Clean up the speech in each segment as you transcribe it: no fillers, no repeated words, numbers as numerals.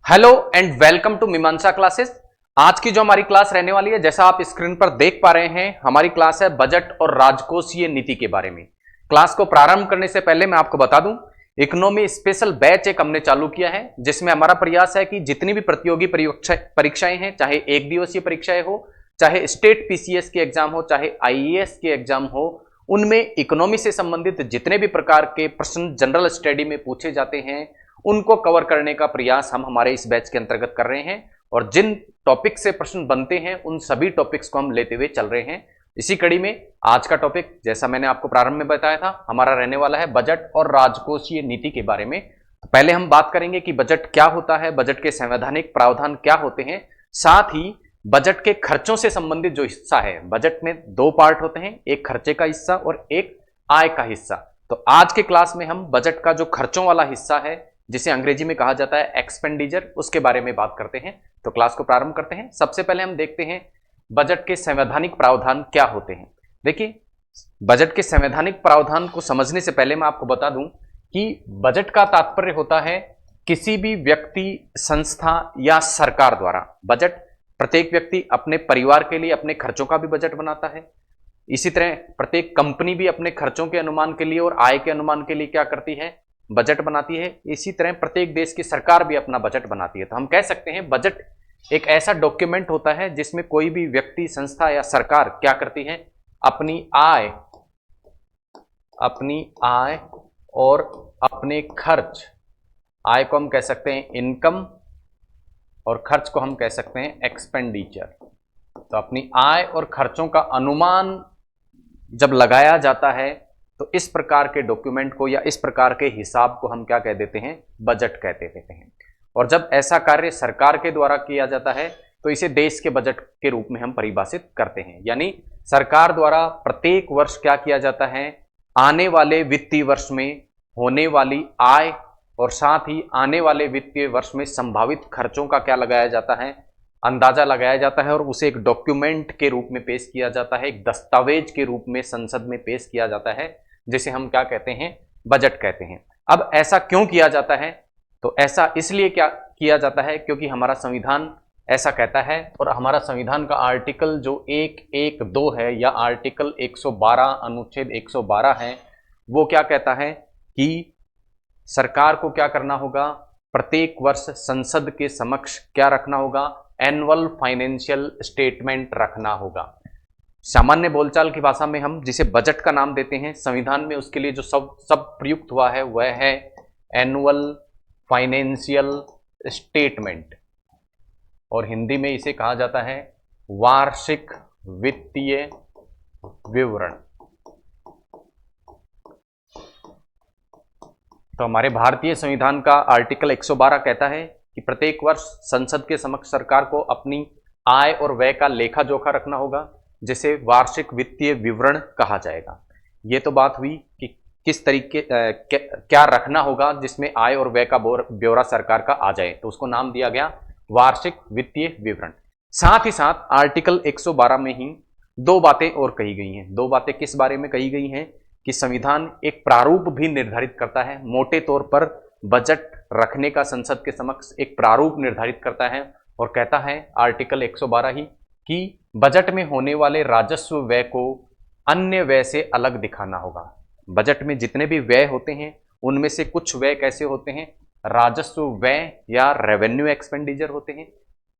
Hello and welcome to मीमांसा classes. आज की जो हमारी क्लास रहने वाली है, जैसा आप स्क्रीन पर देख पा रहे हैं, हमारी क्लास है बजट और राजकोषीय नीति के बारे में। क्लास को प्रारंभ करने से पहले मैं आपको बता दूं, इकोनॉमी स्पेशल बैच एक हमने चालू किया है, जिसमें हमारा प्रयास है कि जितनी भी प्रतियोगी परीक्षाएं हैं, चाहे एक दिवसीय परीक्षाएं हो, चाहे स्टेट पीसीएस के एग्जाम हो, चाहे आईएएस के एग्जाम हो, उनमें इकोनॉमी से संबंधित जितने भी प्रकार के प्रश्न जनरल स्टडी में पूछे जाते हैं, उनको कवर करने का प्रयास हम हमारे इस बैच के अंतर्गत कर रहे हैं। और जिन टॉपिक से प्रश्न बनते हैं, उन सभी टॉपिक्स को हम लेते हुए चल रहे हैं। इसी कड़ी में आज का टॉपिक, जैसा मैंने आपको प्रारंभ में बताया था, हमारा रहने वाला है बजट और राजकोषीय नीति के बारे में। तो पहले हम बात करेंगे कि बजट क्या होता है, बजट के संवैधानिक प्रावधान क्या होते हैं, साथ ही बजट के खर्चों से संबंधित जो हिस्सा है, बजट में दो पार्ट होते हैं, एक खर्चे का हिस्सा और एक आय का हिस्सा। तो आज के क्लास में हम बजट का जो खर्चों वाला हिस्सा है, जिसे अंग्रेजी में कहा जाता है एक्सपेंडिचर, उसके बारे में बात करते हैं। तो क्लास को प्रारंभ करते हैं। सबसे पहले हम देखते हैं बजट के संवैधानिक प्रावधान क्या होते हैं। देखिए, बजट के संवैधानिक प्रावधान को समझने से पहले मैं आपको बता दूं कि बजट का तात्पर्य होता है किसी भी व्यक्ति, संस्था या सरकार द्वारा। बजट, प्रत्येक व्यक्ति अपने परिवार के लिए अपने खर्चों का भी बजट बनाता है। इसी तरह प्रत्येक कंपनी भी अपने खर्चों के अनुमान के लिए और आय के अनुमान के लिए क्या करती है, बजट बनाती है। इसी तरह प्रत्येक देश की सरकार भी अपना बजट बनाती है। तो हम कह सकते हैं बजट एक ऐसा डॉक्यूमेंट होता है जिसमें कोई भी व्यक्ति, संस्था या सरकार क्या करती है, अपनी आय और अपने खर्च, आय को हम कह सकते हैं इनकम और खर्च को हम कह सकते हैं एक्सपेंडिचर। तो अपनी आय और खर्चों का अनुमान जब लगाया जाता है, तो इस प्रकार के डॉक्यूमेंट को या इस प्रकार के हिसाब को हम क्या कह देते हैं, बजट कहते देते हैं। और जब ऐसा कार्य सरकार के द्वारा किया जाता है, तो इसे देश के बजट के रूप में हम परिभाषित करते हैं। यानी सरकार द्वारा प्रत्येक वर्ष क्या किया जाता है, आने वाले वित्तीय वर्ष में होने वाली आय और साथ ही आने वाले वित्तीय वर्ष में संभावित खर्चों का क्या लगाया जाता है, अंदाजा लगाया जाता है, और उसे एक डॉक्यूमेंट के रूप में पेश किया जाता है, एक दस्तावेज के रूप में संसद में पेश किया जाता है, जिसे हम क्या कहते हैं, बजट कहते हैं। अब ऐसा क्यों किया जाता है? तो ऐसा इसलिए क्या किया जाता है क्योंकि हमारा संविधान ऐसा कहता है, और हमारा संविधान का आर्टिकल जो 112 है या आर्टिकल 112 अनुच्छेद 112 है, वो क्या कहता है कि सरकार को क्या करना होगा, प्रत्येक वर्ष संसद के समक्ष क्या रखना होगा, एनुअल फाइनेंशियल स्टेटमेंट रखना होगा। सामान्य बोलचाल की भाषा में हम जिसे बजट का नाम देते हैं, संविधान में उसके लिए जो सब प्रयुक्त हुआ है वह है एनुअल फाइनेंशियल स्टेटमेंट, और हिंदी में इसे कहा जाता है वार्षिक वित्तीय विवरण। तो हमारे भारतीय संविधान का आर्टिकल 112 कहता है कि प्रत्येक वर्ष संसद के समक्ष सरकार को अपनी आय और व्यय का लेखा जोखा रखना होगा, जिसे वार्षिक वित्तीय विवरण कहा जाएगा। ये तो बात हुई कि किस तरीके क्या रखना होगा जिसमें आय और व्यय का ब्यौरा सरकार का आ जाए, तो उसको नाम दिया गया वार्षिक वित्तीय विवरण। साथ ही साथ आर्टिकल 112 में ही दो बातें और कही गई हैं। दो बातें किस बारे में कही गई हैं कि संविधान एक प्रारूप भी निर्धारित करता है, मोटे तौर पर बजट रखने का संसद के समक्ष एक प्रारूप निर्धारित करता है, और कहता है आर्टिकल 112 ही कि बजट में होने वाले राजस्व व्यय को अन्य व्यय से अलग दिखाना होगा। बजट में जितने भी व्यय होते हैं, उनमें से कुछ व्यय कैसे होते हैं, राजस्व व्यय या रेवेन्यू एक्सपेंडिचर होते हैं।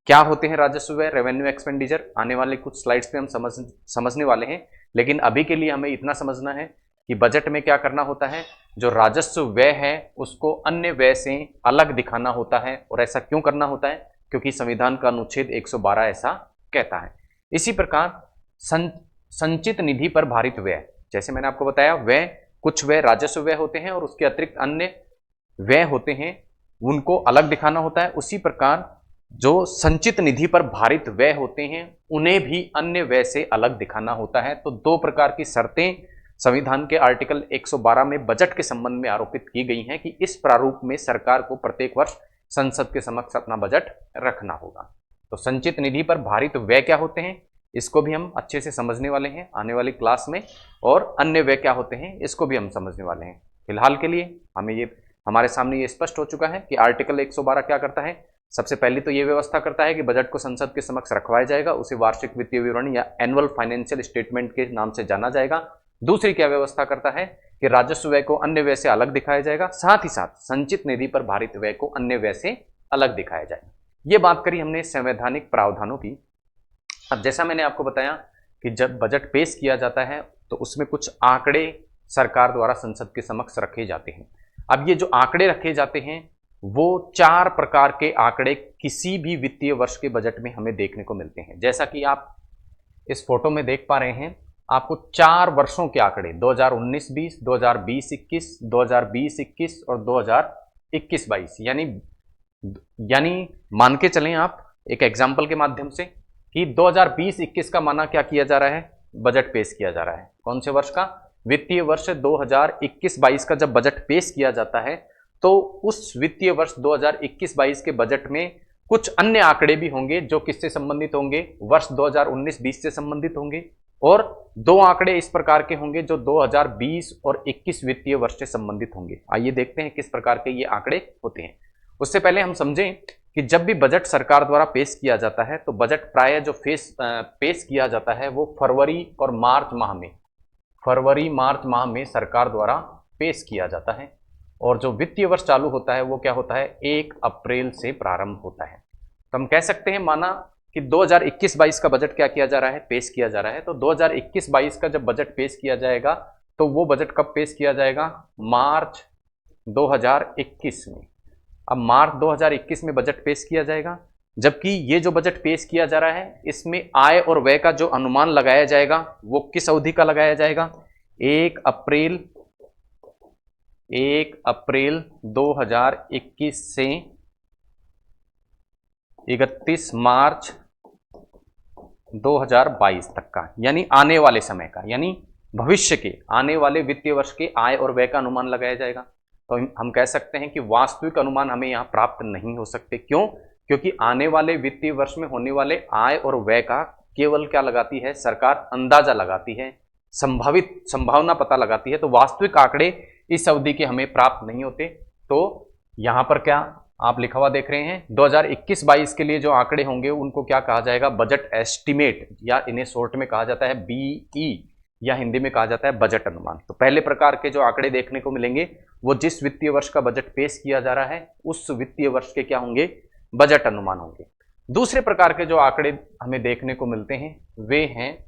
क्या होते हैं राजस्व व्यय, रेवेन्यू एक्सपेंडिचर, आने वाले कुछ स्लाइड्स पे हम समझने वाले हैं। लेकिन अभी के लिए हमें इतना समझना है कि बजट में क्या करना होता है, जो राजस्व व्यय है उसको अन्य व्यय से अलग दिखाना होता है। और ऐसा क्यों करना होता है, क्योंकि संविधान का अनुच्छेद 112 ऐसा कहता है। इसी प्रकार संचित निधि पर भारित व्यय, जैसे मैंने आपको बताया, व्यय, कुछ व्यय राजस्व व्यय होते हैं और उसके अतिरिक्त अन्य व्यय होते हैं, उनको अलग दिखाना होता है। उसी प्रकार जो संचित निधि पर भारित व्यय होते हैं, उन्हें भी अन्य व्यय से अलग दिखाना होता है। तो दो प्रकार की शर्तें संविधान के आर्टिकल 112 में बजट के संबंध में आरोपित की गई हैं कि इस प्रारूप में सरकार को प्रत्येक वर्ष संसद के समक्ष अपना बजट रखना होगा। तो संचित निधि पर भारित व्यय क्या होते हैं, इसको भी हम अच्छे से समझने वाले हैं आने वाली क्लास में, और अन्य व्यय क्या होते हैं इसको भी हम समझने वाले हैं। फिलहाल के लिए हमें ये हमारे सामने ये स्पष्ट हो चुका है कि आर्टिकल 112 क्या करता है, सबसे पहले तो ये व्यवस्था करता है कि बजट को संसद के समक्ष रखवाया जाएगा, उसे वार्षिक वित्तीय विवरण या एनुअल फाइनेंशियल स्टेटमेंट के नाम से जाना जाएगा। दूसरी क्या व्यवस्था करता है कि राजस्व व्यय को अन्य व्यय से अलग दिखाया जाएगा, साथ ही साथ संचित निधि पर भारित व्यय को अन्य व्यय से अलग दिखाया जाएगा। ये बात करी हमने संवैधानिक प्रावधानों की। अब जैसा मैंने आपको बताया कि जब बजट पेश किया जाता है तो उसमें कुछ आंकड़े सरकार द्वारा संसद के समक्ष रखे जाते हैं। अब ये जो आंकड़े रखे जाते हैं वो 4 प्रकार के आंकड़े किसी भी वित्तीय वर्ष के बजट में हमें देखने को मिलते हैं। जैसा कि आप इस फोटो में देख पा रहे हैं, आपको 4 वर्षों के आंकड़े 2019-20, 2020-21, 2020-21 और 2021-22 यानी मान के चलें आप एक एग्जाम्पल के माध्यम से कि 2020-21 का माना क्या किया जा रहा है, बजट पेश किया जा रहा है। कौन से वर्ष का? वित्तीय वर्ष 2021-22 का जब बजट पेश किया जाता है तो उस वित्तीय वर्ष 2021-22 के बजट में कुछ अन्य आंकड़े भी होंगे जो किससे संबंधित होंगे, वर्ष 2019-20 से संबंधित होंगे, और 2 आंकड़े इस प्रकार के होंगे जो 2020 और 21 वित्तीय वर्ष से संबंधित होंगे। आइए देखते हैं किस प्रकार के ये आंकड़े होते हैं। उससे पहले हम समझें कि जब भी बजट सरकार द्वारा पेश किया जाता है तो बजट प्राय जो पेश किया जाता है वो फरवरी मार्च माह में सरकार द्वारा पेश किया जाता है, और जो वित्तीय वर्ष चालू होता है वो क्या होता है, 1 अप्रैल से प्रारंभ होता है। तो हम कह सकते हैं माना कि 2021-22 का बजट क्या किया जा रहा है, पेश किया जा रहा है। तो 2021-22 का जब बजट पेश किया जाएगा तो वो बजट कब पेश किया जाएगा, मार्च 2021 में। अब मार्च 2021 में बजट पेश किया जाएगा, जबकि ये जो बजट पेश किया जा रहा है इसमें आय और व्यय का जो अनुमान लगाया जाएगा वो किस अवधि का लगाया जाएगा, 1 अप्रैल 2021 से 31 मार्च 2022 तक का, यानी आने वाले समय का, यानी भविष्य के आने वाले वित्तीय वर्ष के आय और व्यय का अनुमान लगाया जाएगा। तो हम कह सकते हैं कि वास्तविक अनुमान हमें यहाँ प्राप्त नहीं हो सकते। क्यों? क्योंकि आने वाले वित्तीय वर्ष में होने वाले आय और व्यय का केवल क्या लगाती है सरकार, अंदाजा लगाती है, संभावना पता लगाती है। तो वास्तविक आंकड़े इस अवधि के हमें प्राप्त नहीं होते। तो यहाँ पर क्या आप लिखा हुआ देख रहे हैं, 2021-22 के लिए जो आंकड़े होंगे उनको क्या कहा जाएगा, बजट एस्टिमेट, या इन्हें शॉर्ट में कहा जाता है बीई, या हिंदी में कहा जाता है बजट अनुमान। तो पहले प्रकार के जो आंकड़े देखने को मिलेंगे वो जिस वित्तीय वर्ष का बजट पेश किया जा रहा है उस वित्तीय वर्ष के क्या होंगे, बजट अनुमान होंगे। दूसरे प्रकार के जो आंकड़े हमें देखने को मिलते हैं वे हैं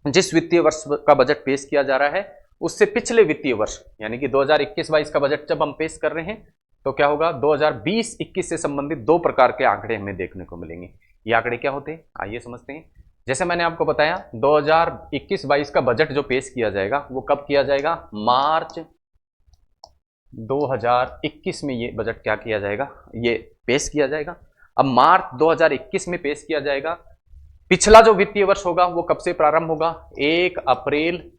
जिस वित्तीय वर्ष का बजट पेश किया जा रहा है उससे पिछले वित्तीय वर्ष, यानी कि 2021-22 का बजट जब हम पेश कर रहे हैं तो क्या होगा, 2020-21 से संबंधित 2 प्रकार के आंकड़े हमें देखने को मिलेंगे। ये आंकड़े क्या होते हैं, आइए समझते हैं। जैसे मैंने आपको बताया 2021-22 का बजट जो पेश किया जाएगा वो कब किया जाएगा, मार्च 2021 में ये बजट क्या किया जाएगा, ये पेश किया जाएगा। अब मार्च 2021 में पेश किया जाएगा। पिछला जो वित्तीय वर्ष होगा वो कब से प्रारंभ होगा, 1 अप्रैल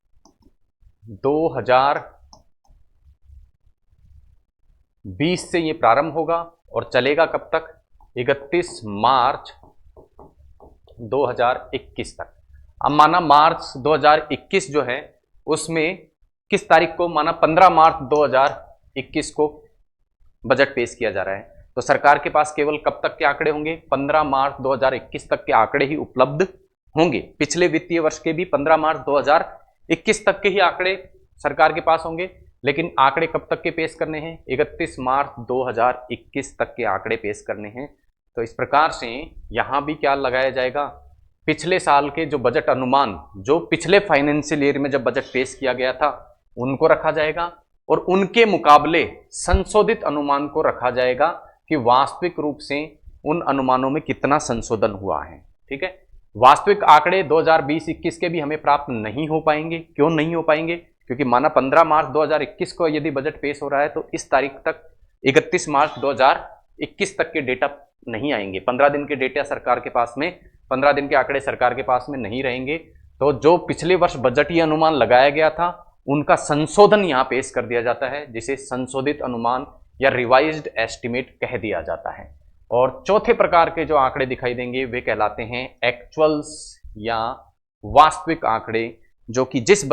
2020 से ये प्रारंभ होगा और चलेगा कब तक, 31 मार्च 2021 तक। अब माना मार्च 2021 जो है उसमें किस तारीख को, माना 15 मार्च 2021 को बजट पेश किया जा रहा है, तो सरकार के पास केवल कब तक के आंकड़े होंगे, 15 मार्च 2021 तक के आंकड़े ही उपलब्ध होंगे। पिछले वित्तीय वर्ष के भी 15 मार्च 2021 तक के ही आंकड़े सरकार के पास होंगे, लेकिन आंकड़े कब तक के पेश करने हैं, 31 मार्च 2021 तक के आंकड़े पेश करने हैं। तो इस प्रकार से यहाँ भी क्या लगाया जाएगा, पिछले साल के जो बजट अनुमान जो पिछले फाइनेंशियल ईयर में जब बजट पेश किया गया था उनको रखा जाएगा, और उनके मुकाबले संशोधित अनुमान को रखा जाएगा कि वास्तविक रूप से उन अनुमानों में कितना संशोधन हुआ है। ठीक है, वास्तविक आंकड़े 2020-21 के भी हमें प्राप्त नहीं हो पाएंगे। क्यों नहीं हो पाएंगे, क्योंकि माना 15 मार्च 2021 को यदि बजट पेश हो रहा है तो इस तारीख तक 31 मार्च 2021 तक के डेटा नहीं आएंगे। 15 दिन के डेटा सरकार के पास में, 15 दिन के आंकड़े सरकार के पास में नहीं रहेंगे। तो जो पिछले वर्ष बजटीय अनुमान लगाया गया था उनका संशोधन यहाँ पेश कर दिया जाता है, जिसे संशोधित अनुमान या रिवाइज्ड एस्टिमेट कह दिया जाता है। और चौथे प्रकार के जो आंकड़े दिखाई देंगे वे कहलाते हैं एक्चुअल्स या वास्तविक आंकड़े, जो कि जिस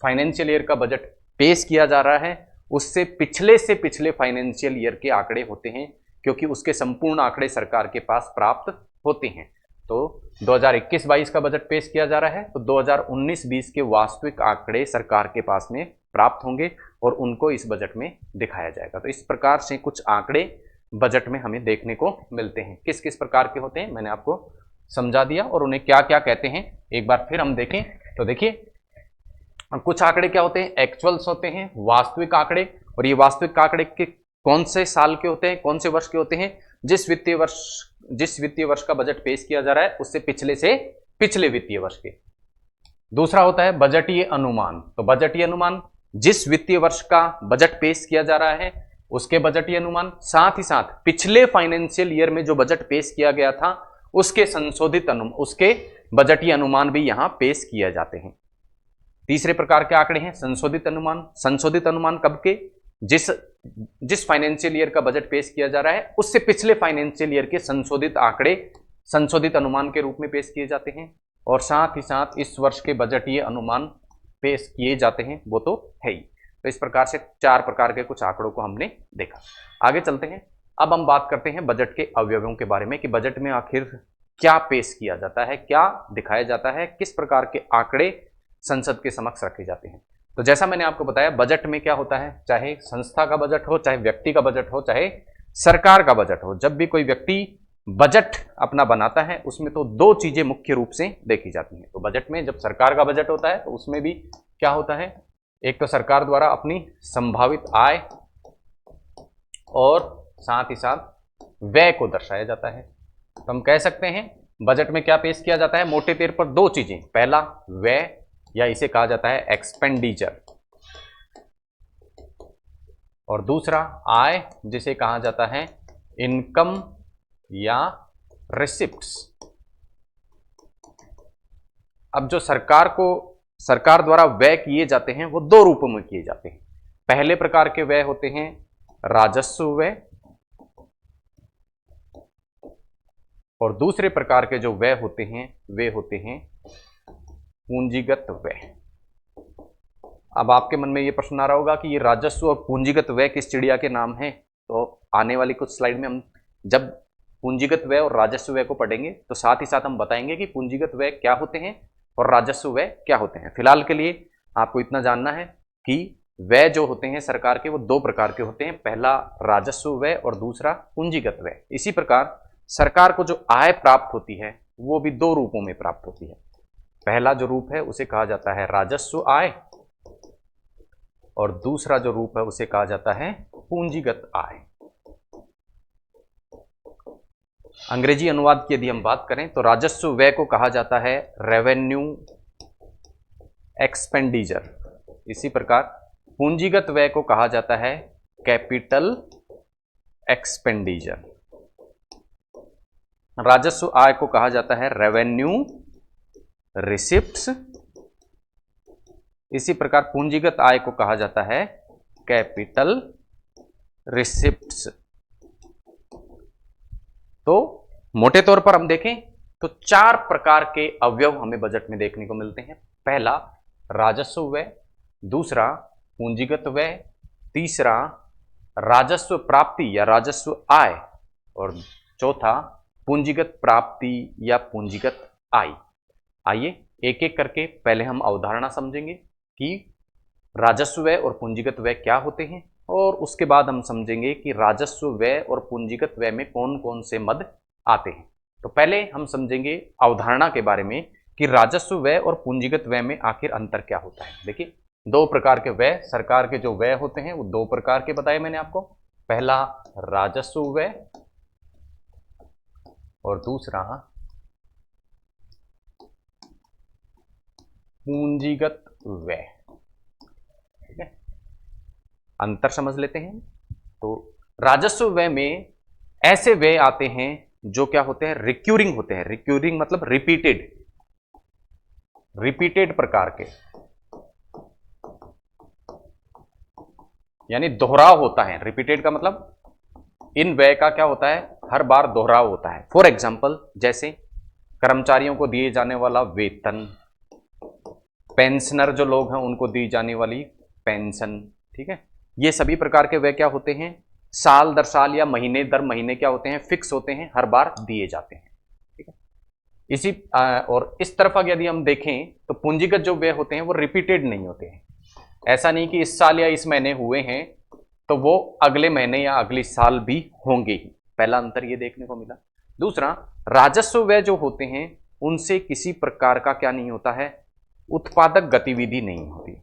फाइनेंशियल ईयर का बजट पेश किया जा रहा है उससे पिछले फाइनेंशियल ईयर के आंकड़े होते हैं। क्योंकि उसके संपूर्ण आंकड़े सरकार के पास प्राप्त होते हैं। तो 2021-22 का बजट पेश किया जा रहा है, तो 2019-20 के वास्तविक आंकड़े सरकार के पास में प्राप्त होंगे और उनको इस बजट में दिखाया जाएगा। तो इस प्रकार से कुछ आंकड़े बजट में हमें देखने को मिलते हैं। किस किस प्रकार के होते हैं मैंने आपको समझा दिया, और उन्हें क्या क्या कहते हैं एक बार फिर हम देखें। तो देखिए, कुछ आंकड़े क्या होते हैं, एक्चुअल्स होते हैं, वास्तविक आंकड़े। और ये वास्तविक आंकड़े के कौन से साल के होते हैं, कौन से वर्ष के होते हैं, जिस वित्तीय वर्ष का बजट पेश किया जा रहा है उससे पिछले वित्तीय वर्ष के। दूसरा होता है बजटीय अनुमान। तो बजटीय अनुमान जिस वित्तीय वर्ष का बजट पेश किया जा रहा है उसके बजटीय अनुमान, साथ ही साथ पिछले फाइनेंशियल ईयर में जो बजट पेश किया गया था उसके उसके बजटीय अनुमान भी यहां पेश किए जाते हैं। तीसरे प्रकार के आंकड़े हैं संशोधित अनुमान। संशोधित अनुमान कब के, जिस फाइनेंशियल ईयर का बजट पेश किया जा रहा है उससे पिछले फाइनेंशियल ईयर के संशोधित आंकड़े संशोधित अनुमान के रूप में पेश किए जाते हैं। और साथ ही साथ इस वर्ष के बजटीय अनुमान पेश किए जाते हैं, वो तो है ही। तो इस प्रकार से 4 प्रकार के कुछ आंकड़ों को हमने देखा। आगे चलते हैं, अब हम बात करते हैं बजट के अवयवों के बारे में कि बजट में आखिर क्या पेश किया जाता है, क्या दिखाया जाता है, किस प्रकार के आंकड़े संसद के समक्ष रखे जाते हैं। तो जैसा मैंने आपको बताया, बजट में क्या होता है, चाहे संस्था का बजट हो, चाहे व्यक्ति का बजट हो, चाहे सरकार का बजट हो, जब भी कोई व्यक्ति बजट अपना बनाता है उसमें तो 2 चीजें मुख्य रूप से देखी जाती हैं। तो बजट में जब सरकार का बजट होता है तो उसमें भी क्या होता है, एक तो सरकार द्वारा अपनी संभावित आय और साथ ही साथ व्यय को दर्शाया जाता है। तो हम कह सकते हैं बजट में क्या पेश किया जाता है, मोटे तौर पर 2 चीजें, पहला व्यय या इसे कहा जाता है एक्सपेंडिचर, और दूसरा आय जिसे कहा जाता है इनकम या रिसिप्ट्स। अब जो सरकार द्वारा व्यय किए जाते हैं वो 2 रूपों में किए जाते हैं। पहले प्रकार के व्यय होते हैं राजस्व व्यय, और दूसरे प्रकार के जो व्यय होते हैं वे होते हैं पूंजीगत व्यय। अब आपके मन में ये प्रश्न आ रहा होगा कि ये राजस्व और पूंजीगत व्यय किस चिड़िया के नाम हैं। तो आने वाली कुछ स्लाइड में हम जब पूंजीगत व्यय और राजस्व व्यय को पढ़ेंगे तो साथ ही साथ हम बताएंगे कि पूंजीगत व्यय क्या होते हैं और राजस्व व्यय क्या होते हैं। फिलहाल के लिए आपको इतना जानना है कि व्यय जो होते हैं सरकार के वो 2 प्रकार के होते हैं, पहला राजस्व व्यय और दूसरा पूंजीगत व्यय। इसी प्रकार सरकार को जो आय प्राप्त होती है वो भी 2 रूपों में प्राप्त होती है। पहला जो रूप है उसे कहा जाता है राजस्व आय, और दूसरा जो रूप है उसे कहा जाता है पूंजीगत आय। अंग्रेजी अनुवाद की यदि हम बात करें तो राजस्व व्यय को कहा जाता है रेवेन्यू एक्सपेंडिचर, इसी प्रकार पूंजीगत व्यय को कहा जाता है कैपिटल एक्सपेंडिचर। राजस्व आय को कहा जाता है रेवेन्यू रिसिप्ट्स, इसी प्रकार पूंजीगत आय को कहा जाता है कैपिटल रिसिप्ट्स। तो मोटे तौर पर हम देखें तो 4 प्रकार के अवयव हमें बजट में देखने को मिलते हैं। पहला राजस्व व्यय, दूसरा पूंजीगत व्यय, तीसरा राजस्व प्राप्ति या राजस्व आय, और चौथा पूंजीगत प्राप्ति या पूंजीगत आय। आइए एक एक करके पहले हम अवधारणा समझेंगे कि राजस्व व्यय और पूंजीगत व्यय क्या होते हैं, और उसके बाद हम समझेंगे कि राजस्व व्यय और पूंजीगत व्यय में कौन कौन से मद आते हैं। तो पहले हम समझेंगे अवधारणा के बारे में कि राजस्व व्यय और पूंजीगत व्यय में आखिर अंतर क्या होता है। देखिए, 2 प्रकार के व्यय, सरकार के जो व्यय होते हैं वो 2 प्रकार के बताए मैंने आपको, पहला राजस्व व्यय और दूसरा पूंजीगत व्यय। ठीक है, अंतर समझ लेते हैं। तो राजस्व व्यय में ऐसे व्यय आते हैं जो क्या होते हैं, रिक्यूरिंग होते हैं। रिक्यूरिंग मतलब रिपीटेड प्रकार के, यानी दोहराव होता है। रिपीटेड का मतलब इन व्यय का क्या होता है, हर बार दोहराव होता है। फॉर एग्जाम्पल जैसे कर्मचारियों को दिए जाने वाला वेतन, पेंशनर जो लोग हैं उनको दी जाने वाली पेंशन। ठीक है, ये सभी प्रकार के व्यय क्या होते हैं, साल दर साल या महीने दर महीने क्या होते हैं, फिक्स होते हैं, हर बार दिए जाते हैं। ठीक है, इसी और इस तरफ अगर यदि हम देखें तो पूंजीगत जो व्यय होते हैं वो रिपीटेड नहीं होते हैं। ऐसा नहीं कि इस साल या इस महीने हुए हैं तो वो अगले महीने या अगले साल भी होंगे ही। पहला अंतर ये देखने को मिला। दूसरा, राजस्व व्यय जो होते हैं उनसे किसी प्रकार का क्या नहीं होता है, उत्पादक गतिविधि नहीं होती,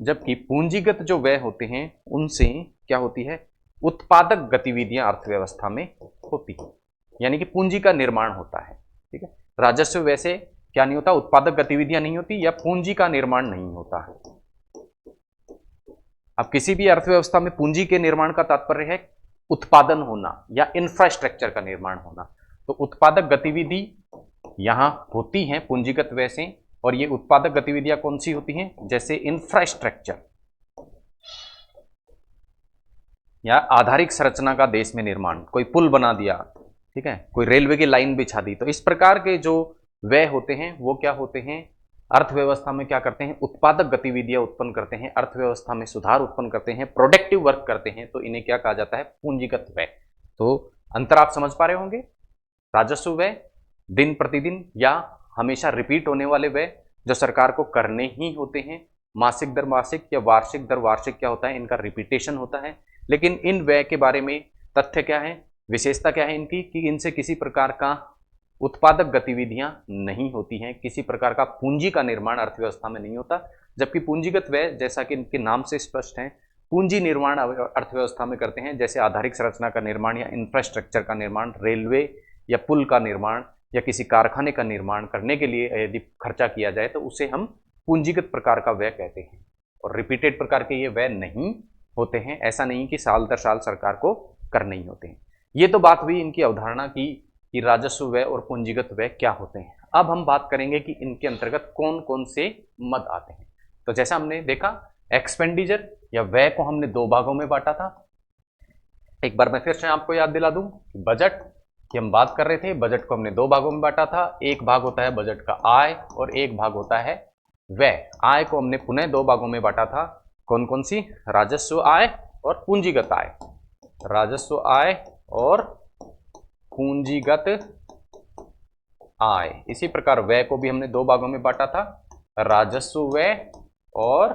जबकि पूंजीगत जो व्यय होते हैं उनसे क्या होती है, उत्पादक गतिविधियां अर्थव्यवस्था में होती है, यानी कि पूंजी का निर्माण होता है। ठीक है, राजस्व व्यय से क्या नहीं होता, उत्पादक गतिविधियां नहीं होती या पूंजी का निर्माण नहीं होता है। अब किसी भी अर्थव्यवस्था में पूंजी के निर्माण का तात्पर्य है उत्पादन होना या इंफ्रास्ट्रक्चर का निर्माण होना। तो उत्पादक गतिविधि यहां होती हैं पूंजीगत व्यय से, और ये उत्पादक गतिविधियां कौन सी होती हैं, जैसे इंफ्रास्ट्रक्चर या आधारिक संरचना का देश में निर्माण, कोई पुल बना दिया, ठीक है, कोई रेलवे की लाइन बिछा दी। तो इस प्रकार के जो व्यय होते हैं वो क्या होते हैं, अर्थव्यवस्था में क्या करते हैं, उत्पादक गतिविधियां उत्पन्न करते हैं, अर्थव्यवस्था में सुधार उत्पन्न करते हैं, प्रोडक्टिव वर्क करते हैं। तो इन्हें क्या कहा जाता है, पूंजीगत व्यय। तो अंतर आप समझ पा रहे होंगे, राजस्व व्यय दिन प्रतिदिन या हमेशा रिपीट होने वाले व्यय जो सरकार को करने ही होते हैं, मासिक दर मासिक या वार्षिक दर वार्षिक क्या होता है, इनका रिपीटेशन होता है। लेकिन इन व्यय के बारे में तथ्य क्या है, विशेषता क्या है इनकी, कि इनसे किसी प्रकार का उत्पादक गतिविधियां नहीं होती हैं, किसी प्रकार का पूंजी का निर्माण अर्थव्यवस्था में नहीं होता। जबकि पूंजीगत व्यय जैसा कि इनके नाम से स्पष्ट है, पूंजी निर्माण अर्थव्यवस्था में करते हैं, जैसे आधारिक संरचना का निर्माण या इंफ्रास्ट्रक्चर का निर्माण, रेलवे या पुल का निर्माण या किसी कारखाने का निर्माण करने के लिए यदि खर्चा किया जाए तो उसे हम पूंजीगत प्रकार का व्यय कहते हैं। और रिपीटेड प्रकार के ये व्यय नहीं होते हैं, ऐसा नहीं कि साल दर साल सरकार को करने ही होते हैं। ये तो बात हुई इनकी अवधारणा की कि राजस्व व्यय और पूंजीगत व्यय क्या होते हैं। अब हम बात करेंगे कि इनके अंतर्गत कौन कौन से मद आते हैं। तो जैसा हमने देखा, एक्सपेंडिचर या व्यय को हमने दो भागों में बांटा था। एक बार मैं फिर से आपको याद दिला दूं कि बजट की हम बात कर रहे थे, बजट को हमने दो भागों में बांटा था। एक भाग होता है बजट का आय और एक भाग होता है व्यय। आय को हमने पुनः दो भागों में बांटा था, कौन कौन सी, राजस्व आय और पूंजीगत आय। राजस्व आय और पूंजीगत आय। इसी प्रकार व्यय को भी हमने दो भागों में बांटा था, राजस्व व्यय और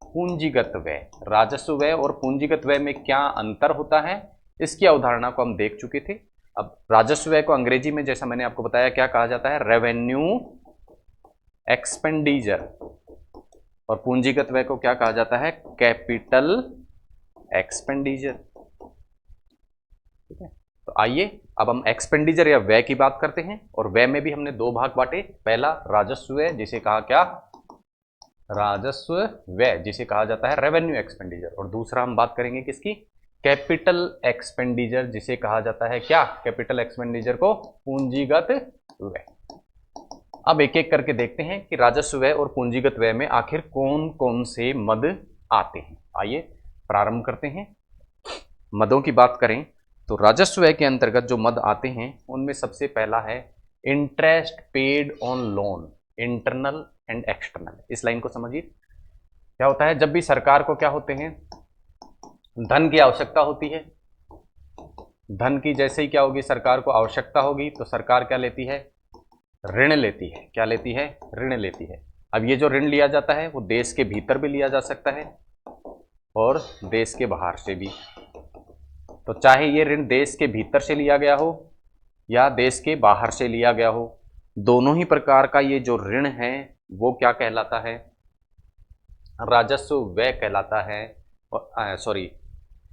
पूंजीगत व्यय। राजस्व व्यय और पूंजीगत व्यय में क्या अंतर होता है, इसकी अवधारणा को हम देख चुके थे। अब राजस्व व्यय को अंग्रेजी में जैसा मैंने आपको बताया क्या कहा जाता है, रेवेन्यू एक्सपेंडिचर, और पूंजीगत व्यय को क्या कहा जाता है, कैपिटल एक्सपेंडिचर। ठीक है, तो आइए अब हम एक्सपेंडिचर या व्यय की बात करते हैं। और व्यय में भी हमने दो भाग बांटे, पहला राजस्व व्यय जिसे कहा क्या, राजस्व व्यय जिसे कहा जाता है रेवेन्यू एक्सपेंडिचर, और दूसरा हम बात करेंगे किसकी, कैपिटल एक्सपेंडिचर जिसे कहा जाता है क्या, कैपिटल एक्सपेंडिचर को पूंजीगत व्यय। अब एक एक करके देखते हैं कि राजस्व व्यय और पूंजीगत व्यय में आखिर कौन कौन से मद आते हैं। आइए प्रारंभ करते हैं। मदों की बात करें तो राजस्व व्यय के अंतर्गत जो मद आते हैं उनमें सबसे पहला है interest paid on loan, internal and external. इस लाइन को समझिए, क्या होता है, जब भी सरकार को क्या होते हैं, धन की आवश्यकता होती है, धन की जैसे ही क्या होगी, सरकार को आवश्यकता होगी तो सरकार क्या लेती है, ऋण लेती है। क्या लेती है, ऋण लेती है। अब ये जो ऋण लिया जाता है वो देश के भीतर भी लिया जा सकता है और देश के बाहर से भी। तो चाहे ये ऋण देश के भीतर से लिया गया हो या देश के बाहर से लिया गया हो, दोनों ही प्रकार का ये जो ऋण है वो क्या कहलाता है, राजस्व व्यय कहलाता है। सॉरी,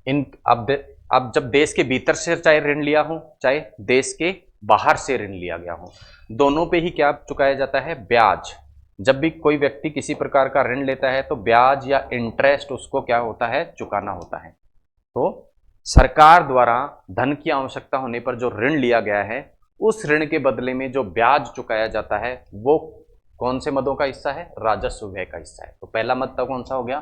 अब जब देश के भीतर से चाहे ऋण लिया हो चाहे देश के बाहर से ऋण लिया गया हो, दोनों पे ही क्या चुकाया जाता है, ब्याज। जब भी कोई व्यक्ति किसी प्रकार का ऋण लेता है तो ब्याज या इंटरेस्ट उसको क्या होता है, चुकाना होता है। तो सरकार द्वारा धन की आवश्यकता होने पर जो ऋण लिया गया है उस ऋण के बदले में जो ब्याज चुकाया जाता है वो कौन से मदों का हिस्सा है, राजस्व व्यय का हिस्सा है। तो पहला मद तो कौन सा हो गया,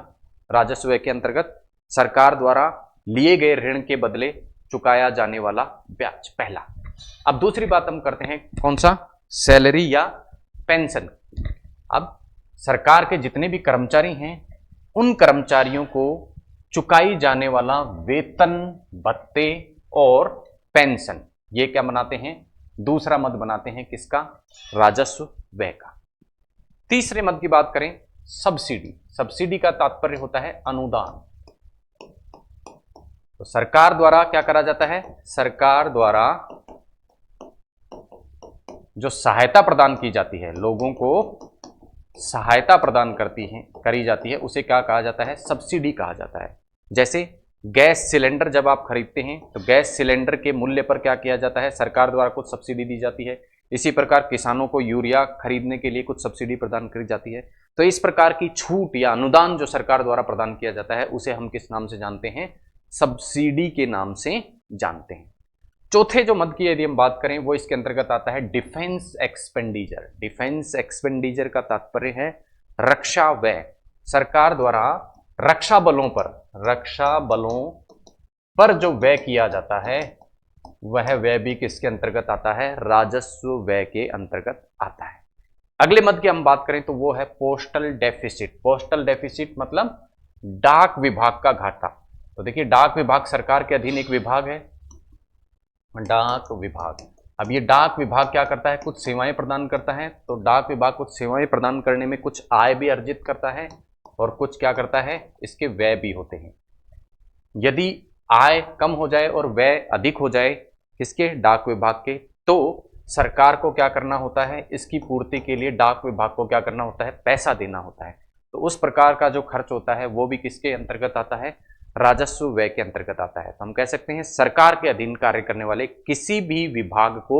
राजस्व व्यय के अंतर्गत सरकार द्वारा लिए गए ऋण के बदले चुकाया जाने वाला ब्याज, पहला। अब दूसरी बात हम करते हैं, कौन सा, सैलरी या पेंशन। अब सरकार के जितने भी कर्मचारी हैं उन कर्मचारियों को चुकाई जाने वाला वेतन, भत्ते और पेंशन, ये क्या बनाते हैं, दूसरा मद बनाते हैं किसका, राजस्व व्यय का। तीसरे मद की बात करें, सब्सिडी। सब्सिडी का तात्पर्य होता है अनुदान। तो सरकार द्वारा क्या करा जाता है, सरकार द्वारा जो सहायता प्रदान की जाती है, लोगों को सहायता प्रदान करी जाती है, उसे क्या कहा जाता है, सब्सिडी कहा जाता है। जैसे गैस सिलेंडर जब आप खरीदते हैं तो गैस सिलेंडर के मूल्य पर क्या किया जाता है, सरकार द्वारा कुछ सब्सिडी दी जाती है। इसी प्रकार किसानों को यूरिया खरीदने के लिए कुछ सब्सिडी प्रदान करी जाती है। तो इस प्रकार की छूट या अनुदान जो सरकार द्वारा प्रदान किया जाता है उसे हम किस नाम से जानते हैं, सब्सिडी के नाम से जानते हैं। चौथे जो मद की यदि हम बात करें वो इसके अंतर्गत आता है डिफेंस एक्सपेंडिचर। डिफेंस एक्सपेंडिचर का तात्पर्य है रक्षा व्यय। सरकार द्वारा रक्षा बलों पर जो व्यय किया जाता है वह व्यय भी किसके अंतर्गत आता है, राजस्व व्यय के अंतर्गत आता है। अगले मद की हम बात करें तो वो है पोस्टल डेफिसिट। पोस्टल डेफिसिट मतलब डाक विभाग का घाटा। तो देखिए, डाक विभाग सरकार के अधीन एक विभाग है, डाक विभाग। अब ये डाक विभाग क्या करता है, कुछ सेवाएं प्रदान करता है। तो डाक विभाग कुछ सेवाएं प्रदान करने में कुछ आय भी अर्जित करता है और कुछ क्या करता है, इसके व्यय भी होते हैं। यदि आय कम हो जाए और व्यय अधिक हो जाए किसके, डाक विभाग के, तो सरकार को क्या करना होता है, इसकी पूर्ति के लिए डाक विभाग को क्या करना होता है, पैसा देना होता है। तो उस प्रकार का जो खर्च होता है वो भी किसके अंतर्गत आता है, राजस्व व्यय के अंतर्गत आता है। तो हम कह सकते हैं सरकार के अधीन कार्य करने वाले किसी भी विभाग को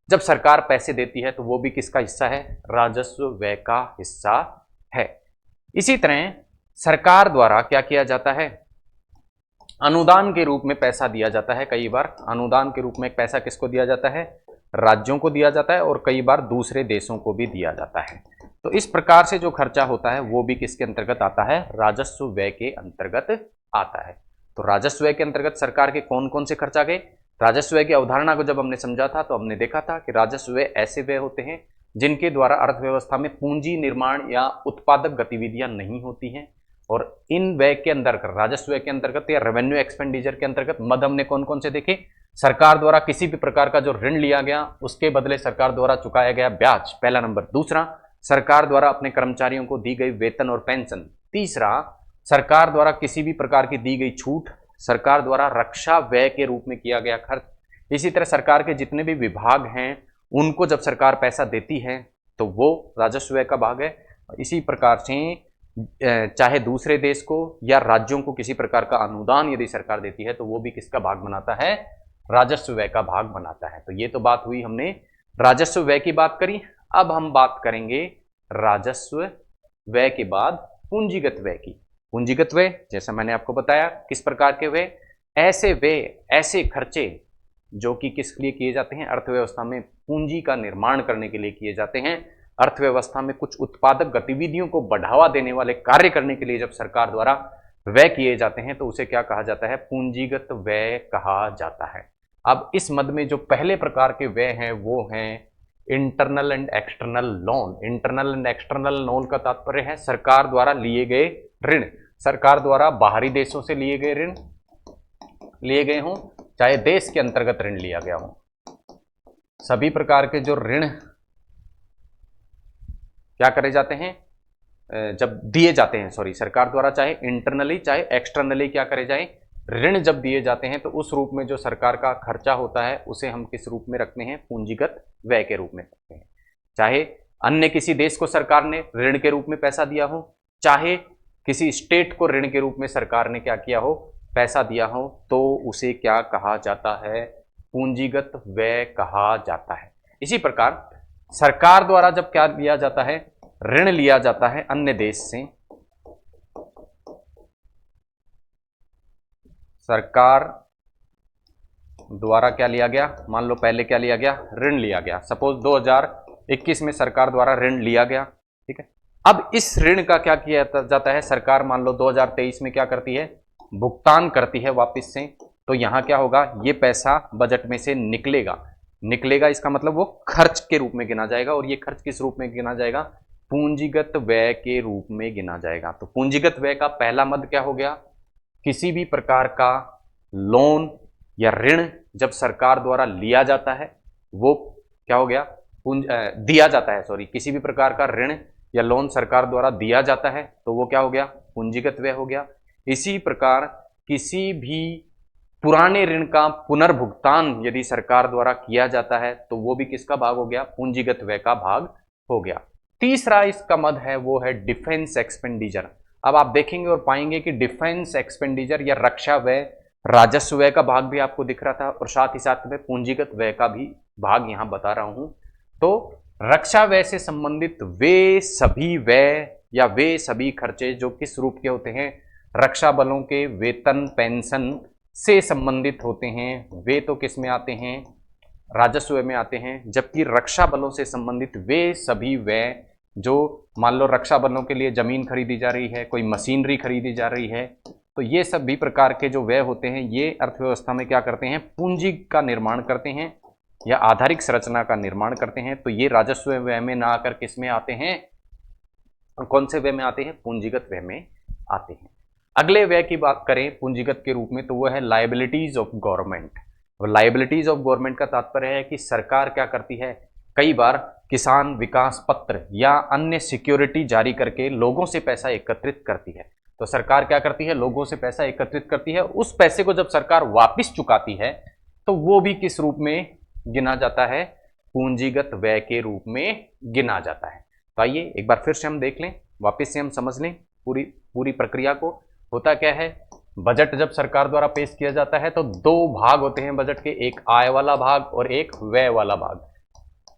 जब सरकार पैसे देती है तो वो भी किसका हिस्सा है, राजस्व व्यय का हिस्सा है। इसी तरह सरकार द्वारा क्या किया जाता है, अनुदान के रूप में पैसा दिया जाता है। कई बार अनुदान के रूप में पैसा किसको दिया जाता है, राज्यों को दिया जाता है और कई बार दूसरे देशों को भी दिया जाता है। तो इस प्रकार से जो खर्चा होता है वो भी किसके अंतर्गत आता है, राजस्व व्यय के अंतर्गत आता है। तो राजस्व व्यय के अंतर्गत सरकार के कौन कौन से खर्च आ गए। राजस्व व्यय की अवधारणा को जब हमने समझा था तो हमने देखा था कि राजस्व व्यय ऐसे व्यय होते हैं जिनके द्वारा अर्थव्यवस्था में पूंजी निर्माण या उत्पादक गतिविधियां नहीं होती हैं। और इन व्यय के अंतर्गत, राजस्व व्यय के अंतर्गत या रेवेन्यू एक्सपेंडिचर के अंतर्गत मद हमने कौन कौन से देखे, सरकार द्वारा किसी भी प्रकार का जो ऋण लिया गया उसके बदले सरकार द्वारा चुकाया गया ब्याज, पहला नंबर। दूसरा, सरकार द्वारा अपने कर्मचारियों को दी गई वेतन और पेंशन। तीसरा, सरकार द्वारा किसी भी प्रकार की दी गई छूट, सरकार द्वारा रक्षा व्यय के रूप में किया गया खर्च। इसी तरह सरकार के जितने भी विभाग हैं उनको जब सरकार पैसा देती है तो वो राजस्व व्यय का भाग है। इसी प्रकार से चाहे दूसरे देश को या राज्यों को किसी प्रकार का अनुदान यदि सरकार देती है तो वो भी किसका भाग बनाता है, राजस्व व्यय का भाग बनाता है। तो ये तो बात हुई, हमने राजस्व व्यय की बात करी। अब हम बात करेंगे राजस्व व्यय के बाद पूंजीगत व्यय की। पूंजीगत व्यय जैसा मैंने आपको बताया किस प्रकार के व्यय, ऐसे व्यय, ऐसे खर्चे जो कि किस लिए किए जाते हैं, अर्थव्यवस्था में पूंजी का निर्माण करने के लिए किए जाते हैं। अर्थव्यवस्था में कुछ उत्पादक गतिविधियों को बढ़ावा देने वाले कार्य करने के लिए जब सरकार द्वारा व्यय किए जाते हैं तो उसे क्या कहा जाता है, पूंजीगत व्यय कहा जाता है। अब इस मद में जो पहले प्रकार के व्यय हैं वो हैं internal and external loan. Internal and external loan का तात्पर्य है सरकार द्वारा लिए गए ऋण। सरकार द्वारा बाहरी देशों से लिए गए ऋण लिए गए हों, चाहे देश के अंतर्गत ऋण लिया गया हो, सभी प्रकार के जो ऋण क्या करे जाते हैं, जब दिए जाते हैं, सरकार द्वारा चाहे इंटरनली चाहे एक्सटर्नली क्या करे जाए, ऋण जब दिए जाते हैं तो उस रूप में जो सरकार का खर्चा होता है उसे हम किस रूप में रखते हैं, पूंजीगत व्यय के रूप में रखते हैं। चाहे अन्य किसी देश को सरकार ने ऋण के रूप में पैसा दिया हो, चाहे किसी स्टेट को ऋण के रूप में सरकार ने क्या किया हो, पैसा दिया हो, तो उसे क्या कहा जाता है, पूंजीगत व्यय कहा जाता है। इसी प्रकार सरकार द्वारा जब क्या लिया जाता है, ऋण लिया जाता है अन्य देश से, सरकार द्वारा क्या लिया गया, मान लो पहले क्या लिया गया, ऋण लिया गया। सपोज 2021 में सरकार द्वारा ऋण लिया गया, ठीक है। अब इस ऋण का क्या किया जाता है, सरकार मान लो 2023 में क्या करती है, भुगतान करती है वापस से। तो यहां क्या होगा, ये पैसा बजट में से निकलेगा। इसका मतलब वो खर्च के रूप में गिना जाएगा। और ये खर्च किस रूप में गिना जाएगा, पूंजीगत व्यय के रूप में गिना जाएगा। तो पूंजीगत व्यय का पहला मद क्या हो गया? किसी भी प्रकार का लोन या ऋण जब सरकार द्वारा लिया जाता है वो क्या हो गया? दिया जाता है, सॉरी, किसी भी प्रकार का ऋण या लोन सरकार द्वारा दिया जाता है तो वो क्या हो गया? पूंजीगत व्यय हो गया। इसी प्रकार किसी भी पुराने ऋण का पुनर्भुगतान यदि सरकार द्वारा किया जाता है तो वो भी किसका भाग हो गया? पूंजीगत व्यय का भाग हो गया। तीसरा इसका मद है वो है डिफेंस एक्सपेंडिचर। अब आप देखेंगे और पाएंगे कि डिफेंस एक्सपेंडिचर या रक्षा व्यय राजस्व व्यय का भाग भी आपको दिख रहा था और साथ ही साथ में पूंजीगत व्यय का भी भाग यहां बता रहा हूं। तो रक्षा व्यय से संबंधित वे सभी व्यय या वे सभी खर्चे जो किस रूप के होते हैं? रक्षा बलों के वेतन पेंशन से संबंधित होते हैं, वे तो किस में आते हैं? राजस्व व्यय में आते हैं। जबकि रक्षा बलों से संबंधित वे सभी व्यय जो मान लो रक्षा बलों के लिए जमीन खरीदी जा रही है, कोई मशीनरी खरीदी जा रही है, तो ये सभी प्रकार के जो व्यय होते हैं ये अर्थव्यवस्था में क्या करते हैं? पूंजी का निर्माण करते हैं या आधारिक संरचना का निर्माण करते हैं। तो ये राजस्व व्यय में ना आकर किस में आते हैं? कौन से व्यय में आते हैं? पूंजीगत व्यय में आते हैं। अगले व्यय की बात करें पूंजीगत के रूप में तो वो है liabilities of government. Liabilities of government का तात्पर्य है कि सरकार क्या करती है? कई बार किसान विकास पत्र या अन्य सिक्योरिटी जारी करके लोगों से पैसा एकत्रित करती है। तो सरकार क्या करती है? लोगों से पैसा एकत्रित करती है। उस पैसे को जब सरकार वापस चुकाती है तो वो भी किस रूप में गिना जाता है? पूंजीगत व्यय के रूप में गिना जाता है। तो आइए एक बार फिर से हम देख लें, वापस से हम समझ लें पूरी प्रक्रिया को। होता क्या है? बजट जब सरकार द्वारा पेश किया जाता है तो दो भाग होते हैं बजट के, एक आय वाला भाग और एक व्यय वाला भाग।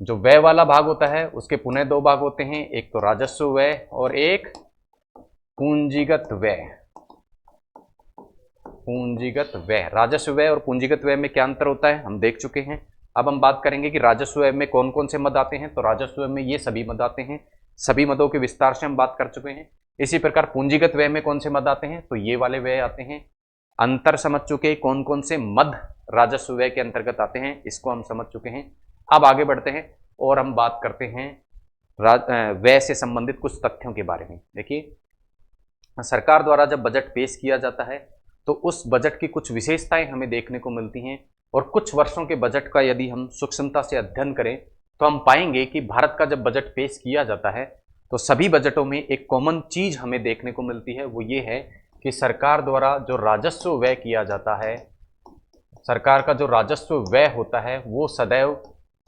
जो व्यय वाला भाग होता है उसके पुनः दो भाग होते हैं, एक तो राजस्व व्यय और एक पूंजीगत व्यय। पूंजीगत व्यय, राजस्व व्यय और पूंजीगत व्यय में क्या अंतर होता है हम देख चुके हैं। अब हम बात करेंगे कि राजस्व व्यय में कौन कौन से मद आते हैं। तो राजस्व व्यय में ये सभी मद आते हैं, सभी मदों के विस्तार से हम बात कर चुके हैं। इसी प्रकार पूंजीगत व्यय में कौन से मद आते हैं? तो ये वाले व्यय आते हैं। अंतर समझ चुके, कौन कौन से मद राजस्व व्यय के अंतर्गत आते हैं इसको हम समझ चुके हैं। अब आगे बढ़ते हैं और हम बात करते हैं व्यय से संबंधित कुछ तथ्यों के बारे में। देखिए, सरकार द्वारा जब बजट पेश किया जाता है तो उस बजट की कुछ विशेषताएं हमें देखने को मिलती हैं और कुछ वर्षों के बजट का यदि हम सूक्ष्मता से अध्ययन करें तो हम पाएंगे कि भारत का जब बजट पेश किया जाता है तो सभी बजटों में एक कॉमन चीज हमें देखने को मिलती है, वो ये है कि सरकार द्वारा जो राजस्व व्यय किया जाता है, सरकार का जो राजस्व व्यय होता है वो सदैव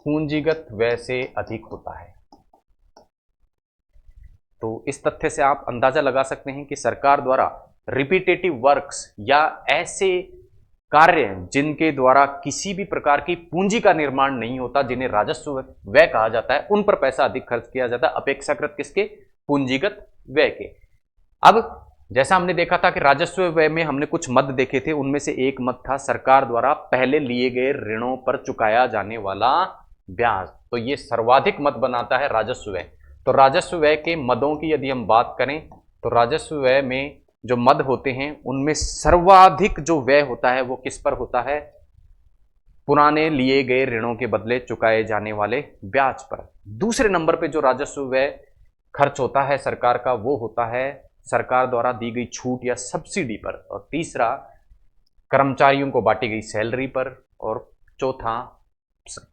पूंजीगत व्यय से अधिक होता है। तो इस तथ्य से आप अंदाजा लगा सकते हैं कि सरकार द्वारा रिपीटेटिव वर्क्स या ऐसे कार्य जिनके द्वारा किसी भी प्रकार की पूंजी का निर्माण नहीं होता, जिन्हें राजस्व व्यय कहा जाता है, उन पर पैसा अधिक खर्च किया जाता है अपेक्षाकृत किसके? पूंजीगत व्यय के। अब जैसा हमने देखा था कि राजस्व व्यय में हमने कुछ मद देखे थे, उनमें से एक मद था सरकार द्वारा पहले लिए गए ऋणों पर चुकाया जाने वाला ब्याज। तो ये सर्वाधिक मद बनाता है राजस्व व्यय। तो राजस्व व्यय के मदों की यदि हम बात करें तो राजस्व व्यय में जो मद होते हैं उनमें सर्वाधिक जो व्यय होता है वो किस पर होता है? पुराने लिए गए ऋणों के बदले चुकाए जाने वाले ब्याज पर। दूसरे नंबर पे जो राजस्व व्यय खर्च होता है सरकार का वो होता है सरकार द्वारा दी गई छूट या सब्सिडी पर, और तीसरा कर्मचारियों को बांटी गई सैलरी पर, और चौथा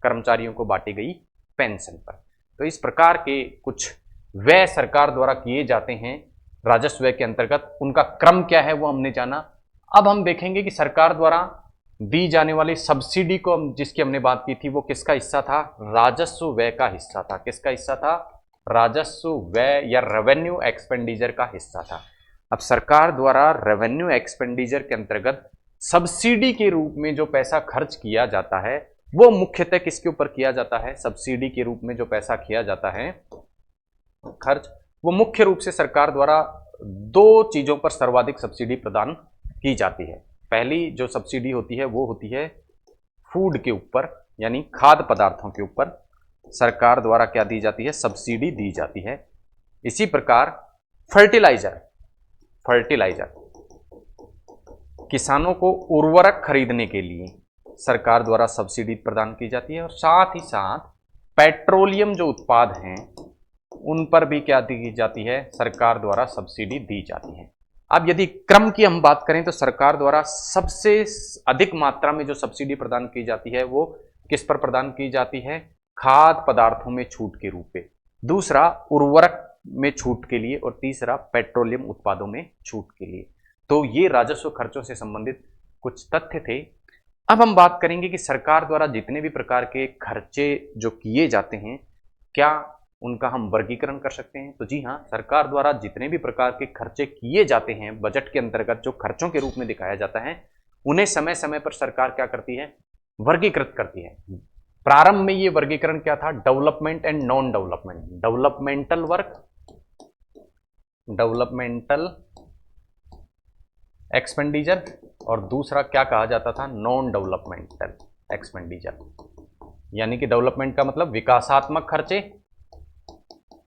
कर्मचारियों को बांटी गई पेंशन पर। तो इस प्रकार के कुछ व्यय सरकार द्वारा किए जाते हैं राजस्व व्यय के अंतर्गत। उनका क्रम क्या है वो हमने जाना। अब हम देखेंगे कि सरकार द्वारा दी जाने वाली सब्सिडी को जिसकी हमने बात की थी वो किसका हिस्सा था? राजस्व व्यय का हिस्सा था। किसका हिस्सा था? राजस्व व्यय या रेवेन्यू एक्सपेंडिचर का हिस्सा था। अब सरकार द्वारा रेवेन्यू एक्सपेंडिचर के अंतर्गत सब्सिडी के रूप में जो पैसा खर्च किया जाता है वो मुख्यतः किसके ऊपर किया जाता है? सब्सिडी के रूप में जो पैसा किया जाता है खर्च, वो मुख्य रूप से सरकार द्वारा दो चीजों पर सर्वाधिक सब्सिडी प्रदान की जाती है। पहली जो सब्सिडी होती है वो होती है फूड के ऊपर, यानी खाद्य पदार्थों के ऊपर सरकार द्वारा क्या दी जाती है? सब्सिडी दी जाती है। इसी प्रकार फर्टिलाइजर किसानों को उर्वरक खरीदने के लिए सरकार द्वारा सब्सिडी प्रदान की जाती है। और साथ ही साथ पेट्रोलियम जो उत्पाद हैं उन पर भी क्या दी जाती है, सरकार द्वारा सब्सिडी दी जाती है। अब यदि क्रम की हम बात करें तो सरकार द्वारा सबसे अधिक मात्रा में जो सब्सिडी प्रदान की जाती है वो किस पर प्रदान की जाती है, खाद्य पदार्थों में छूट के रूप में, दूसरा उर्वरक में छूट के लिए और तीसरा पेट्रोलियम उत्पादों में छूट के लिए। तो ये राजस्व खर्चों से संबंधित कुछ तथ्य थे। अब हम बात करेंगे कि सरकार द्वारा जितने भी प्रकार के खर्चे जो किए जाते हैं, क्या उनका हम वर्गीकरण कर सकते हैं? तो जी हाँ, सरकार द्वारा जितने भी प्रकार के खर्चे किए जाते हैं बजट के अंतर्गत जो खर्चों के रूप में दिखाया जाता है, उन्हें समय समय पर सरकार क्या करती है, वर्गीकृत करती है। प्रारंभ में ये वर्गीकरण क्या था, development and non development, developmental work, developmental expenditure, और दूसरा क्या कहा जाता था, नॉन डेवलपमेंटल एक्सपेंडिचर, यानी कि डेवलपमेंट का मतलब विकासात्मक खर्चे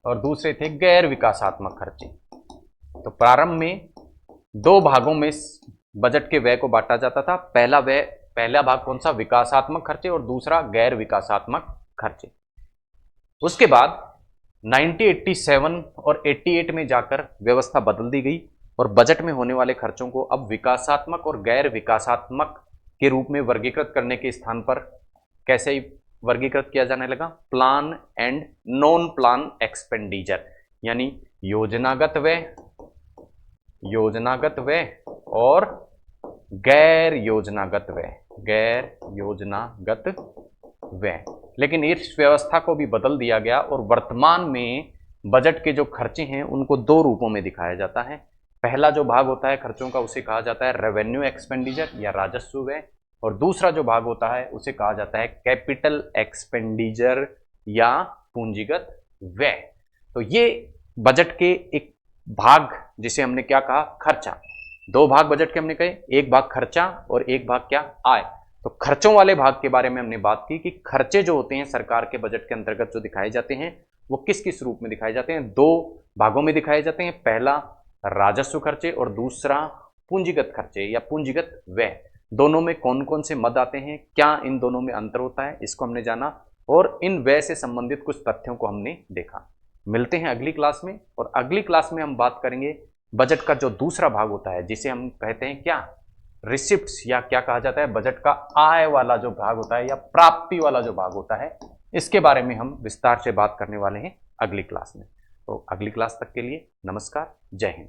और दूसरे थे गैर विकासात्मक खर्चे। तो प्रारंभ में दो भागों में बजट के व्यय को बांटा जाता था। पहला भाग कौन सा, विकासात्मक खर्चे, और दूसरा गैर विकासात्मक खर्चे। उसके बाद 1987 और 88 में जाकर व्यवस्था बदल दी गई और बजट में होने वाले खर्चों को अब विकासात्मक और गैर विकासात्मक के रूप में वर्गीकृत करने के स्थान पर कैसे वर्गीकृत किया जाने लगा, plan and non plan expenditure, यानी योजनागत व्यय और गैर योजनागत व्यय। लेकिन इस व्यवस्था को भी बदल दिया गया और वर्तमान में बजट के जो खर्चे हैं उनको दो रूपों में दिखाया जाता है। पहला जो भाग होता है खर्चों का उसे कहा जाता है रेवेन्यू एक्सपेंडिचर या राजस्व व्यय, और दूसरा जो भाग होता है उसे कहा जाता है कैपिटल एक्सपेंडिचर या पूंजीगत व्यय। तो ये बजट के एक भाग जिसे हमने क्या कहा, खर्चा। दो भाग बजट के हमने कहे, एक भाग खर्चा और एक भाग क्या, आय। तो खर्चों वाले भाग के बारे में हमने बात की कि खर्चे जो होते हैं सरकार के बजट के अंतर्गत जो दिखाए जाते हैं वो किस किस रूप में दिखाए जाते हैं, दो भागों में दिखाए जाते हैं। पहला राजस्व खर्चे और दूसरा पूंजीगत खर्चे या पूंजीगत व्यय। दोनों में कौन कौन से मद आते हैं, क्या इन दोनों में अंतर होता है, इसको हमने जाना और इन व्यय से संबंधित कुछ तथ्यों को हमने देखा। मिलते हैं अगली क्लास में, और अगली क्लास में हम बात करेंगे बजट का जो दूसरा भाग होता है जिसे हम कहते हैं क्या, रिसिप्ट्स, या क्या कहा जाता है बजट का आय वाला जो भाग होता है या प्राप्ति वाला जो भाग होता है। इसके बारे में हम विस्तार से बात करने वाले हैं अगली क्लास में। तो अगली क्लास तक के लिए नमस्कार, जय हिंद।